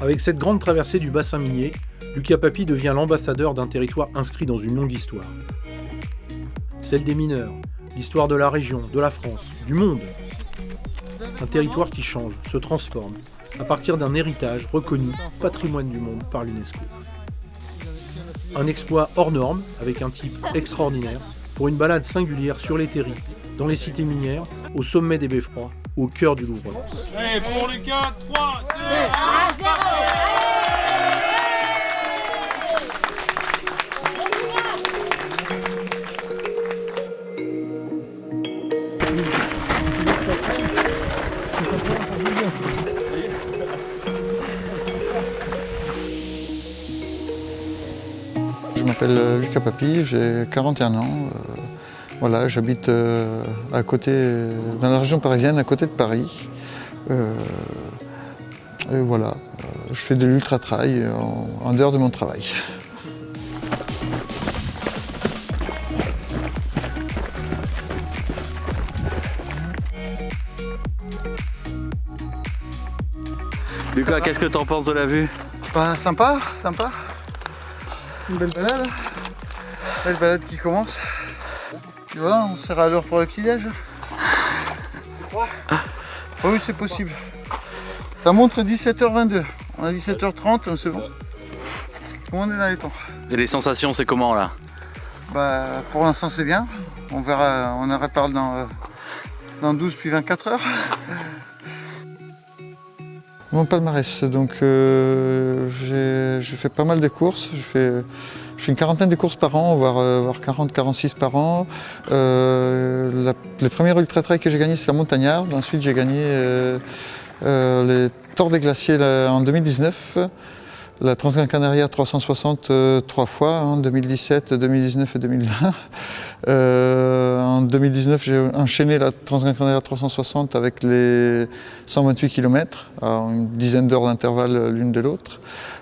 Avec cette grande traversée du bassin minier, Lucas Papy devient l'ambassadeur d'un territoire inscrit dans une longue histoire. Celle des mineurs, l'histoire de la région, de la France, du monde. Un territoire qui change, se transforme, à partir d'un héritage reconnu patrimoine du monde par l'UNESCO. Un exploit hors norme, avec un type extraordinaire, pour une balade singulière sur les terris, dans les cités minières, au sommet des beffrois, au cœur du Louvre-Lens. Allez, pour Lucas, 3, 2, 1, Je m'appelle Lucas Papy, j'ai 41 ans. Voilà, j'habite à côté, dans la région parisienne, à côté de Paris. Et voilà, je fais de l'ultra-trail en dehors de mon travail. Lucas, qu'est-ce que t'en penses de la vue? Bah, sympa. Une belle balade. Belle balade qui commence. Et voilà, on sera à l'heure pour le petit-déj. Oui, c'est possible. Ça montre 17h22. On a 17h30, c'est bon. Tout le monde est dans les temps. Et les sensations, c'est comment là? Bah, pour l'instant, c'est bien. On verra, on en reparle dans 12 puis 24 heures. Mon palmarès, donc je fais pas mal de courses. Je fais une quarantaine de courses par an, voire 40-46 par an. Les premiers ultra-trail que j'ai gagné, c'est la Montagnarde. Ensuite, j'ai gagné les Tours des Glaciers en 2019. La Transgrands Canaria 360 3 fois, en 2017, 2019 et 2020. En 2019, j'ai enchaîné la Transgrands Canaria 360 avec les 128 km, à une dizaine d'heures d'intervalle l'une de l'autre.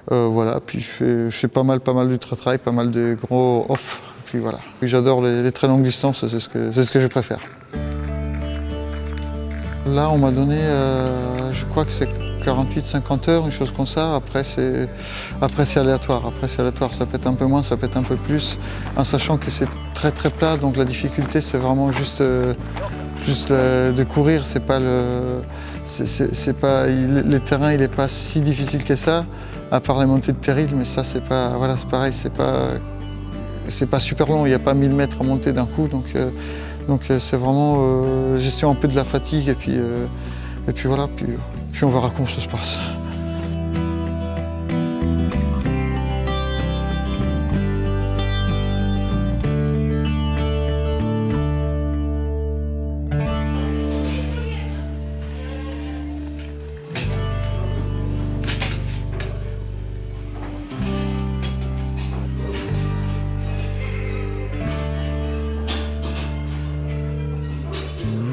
Voilà, puis je fais pas mal d'ultra-trail, pas mal de gros off. Puis voilà. Puis j'adore les très longues distances, c'est ce que je préfère. Là, on m'a donné, je crois que c'est 48-50 heures, une chose comme ça. Après, c'est aléatoire. Ça peut être un peu moins, ça peut être un peu plus, en sachant que c'est très plat. Donc la difficulté, c'est vraiment juste de courir. C'est pas le terrain, il n'est pas si difficile que ça, à part les montées de terrils. Mais ça, c'est pas, voilà, c'est pareil. C'est pas super long. Il n'y a pas 1000 mètres à monter d'un coup. Donc c'est vraiment gestion un peu de la fatigue et puis voilà, puis on verra comment ça se passe.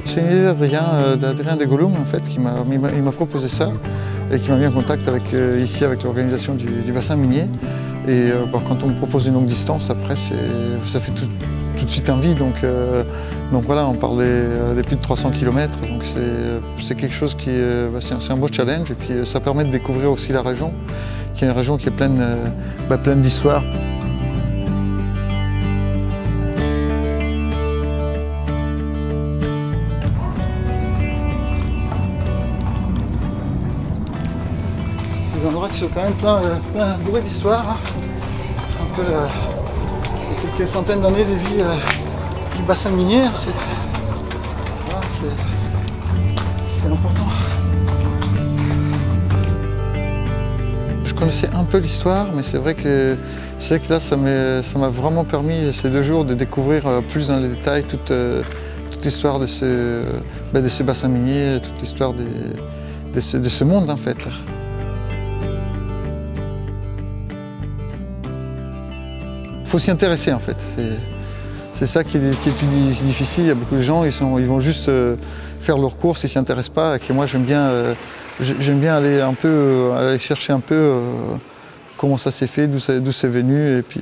C'est une idée d'Adrien de Gollum en fait, il m'a proposé ça et qui m'a mis en contact avec l'organisation du bassin minier. Et quand on me propose une longue distance, après ça fait tout de suite envie. Donc voilà, on parle des plus de 300 km. Donc c'est quelque chose qui c'est un beau challenge et puis ça permet de découvrir aussi la région, qui est une région qui est pleine d'histoire. Des endroits qui sont quand même plein bourrés d'histoire. C'est quelques centaines d'années de vie du bassin minier. C'est important. Je connaissais un peu l'histoire, mais c'est vrai que là, ça m'a vraiment permis ces 2 jours de découvrir plus dans les détails toute l'histoire de ces bassins miniers, toute l'histoire de ce monde en fait. Il faut s'y intéresser en fait. C'est ça qui est plus difficile. Il y a beaucoup de gens, ils vont juste faire leurs courses, ils ne s'y intéressent pas. Et moi, j'aime bien aller chercher un peu comment ça s'est fait, d'où c'est venu. Et puis,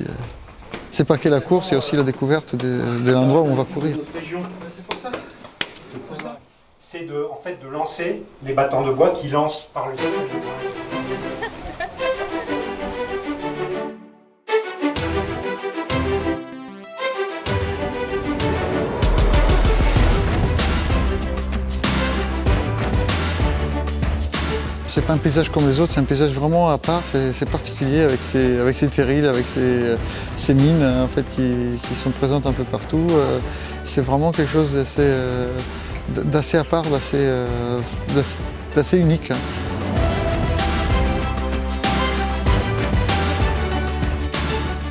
c'est pas que la course, il y a aussi la découverte de l'endroit où on va courir. C'est en fait de lancer les battants de bois qui lancent par le sol. C'est pas un paysage comme les autres, c'est un paysage vraiment à part, c'est particulier avec ses terrils, avec ses mines en fait, qui sont présentes un peu partout. C'est vraiment quelque chose d'assez à part, d'assez unique.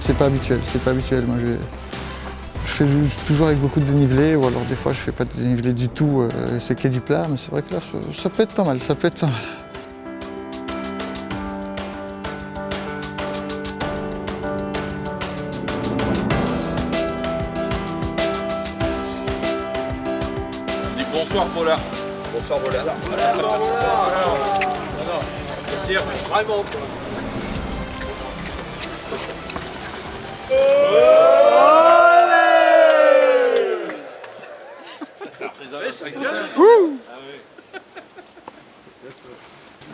C'est pas habituel. Moi, je fais toujours avec beaucoup de dénivelé, ou alors des fois je fais pas de dénivelé du tout, c'est que du plat, mais c'est vrai que là ça peut être pas mal, Bonsoir Paula. Bonsoir Paula. Bonsoir Paula. Ça tire vraiment quoi.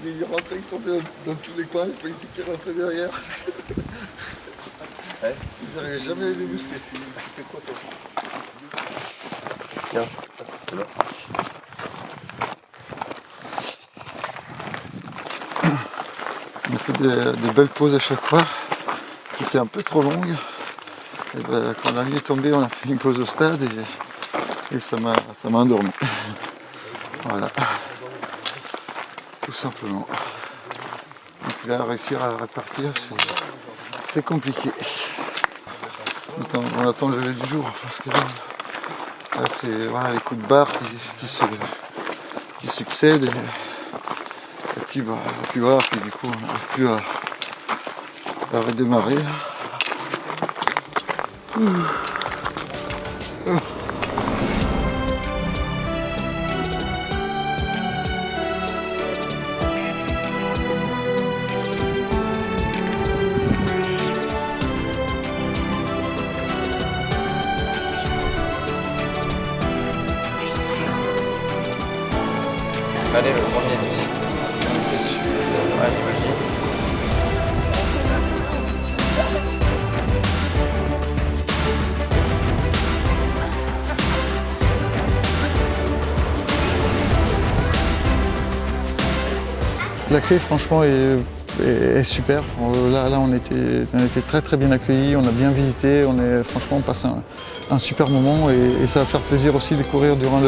Ils rentrent, ils sont dans tous les coins, il faut qu'ils rentrent derrière. Ils n'arrivent jamais à les débusquer. C'est quoi toi? Tiens. On a fait des belles pauses à chaque fois, qui étaient un peu trop longues. Et ben, quand la nuit est tombée, on a fait une pause au stade et ça m'a endormi. Voilà. Tout simplement. Donc là, réussir à repartir, c'est compliqué. On attend le lever du jour, parce que là c'est voilà, les coups de barre qui succèdent. Et puis voilà, puis du coup on n'arrive plus à redémarrer. Allez, le premier 10. Allez, vas-y. La clé, franchement, est super. Là, on était très très bien accueillis, on a bien visité, franchement, on passe un super moment et ça va faire plaisir aussi de courir durant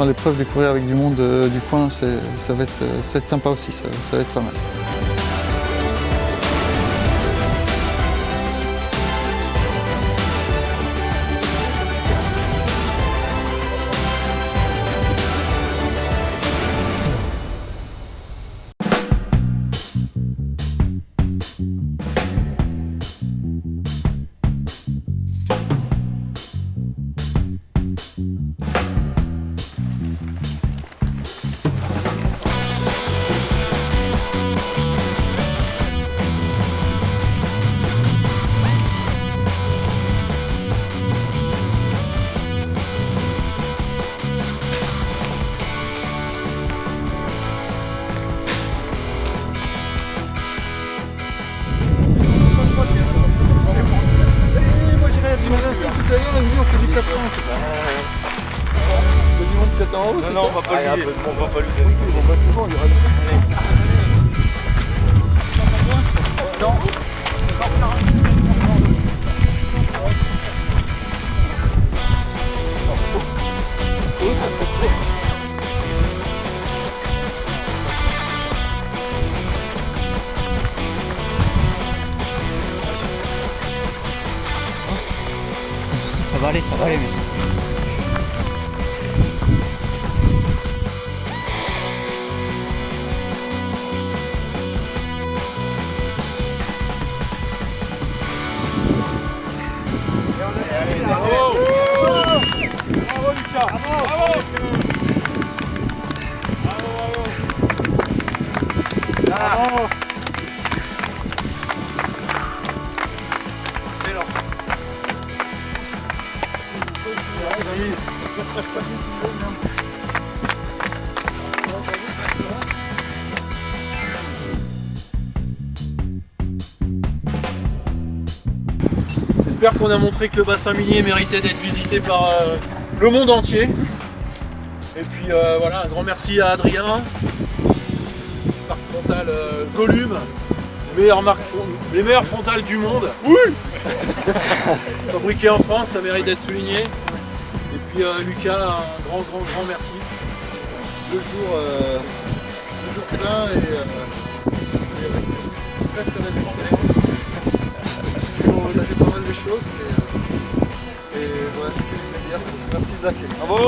l'épreuve, de courir avec du monde du coin. Ça va être sympa aussi, ça va être pas mal. Non, on va pas lui dire. On va pas lui dire. Non. Ça va aller, merci. Bravo. Excellent. J'espère qu'on a montré que le bassin minier méritait d'être visité par le monde entier. Et puis voilà, un grand merci à Adrien, marque frontale Gollum, les meilleures frontales du monde. Oui. Fabriquées en France, ça mérite d'être souligné. Et puis Lucas, un grand merci. 2 jours pleins et très expérience. J'ai partagé pas mal de choses et voilà, c'était un plaisir. Merci de l'accueil. Bravo.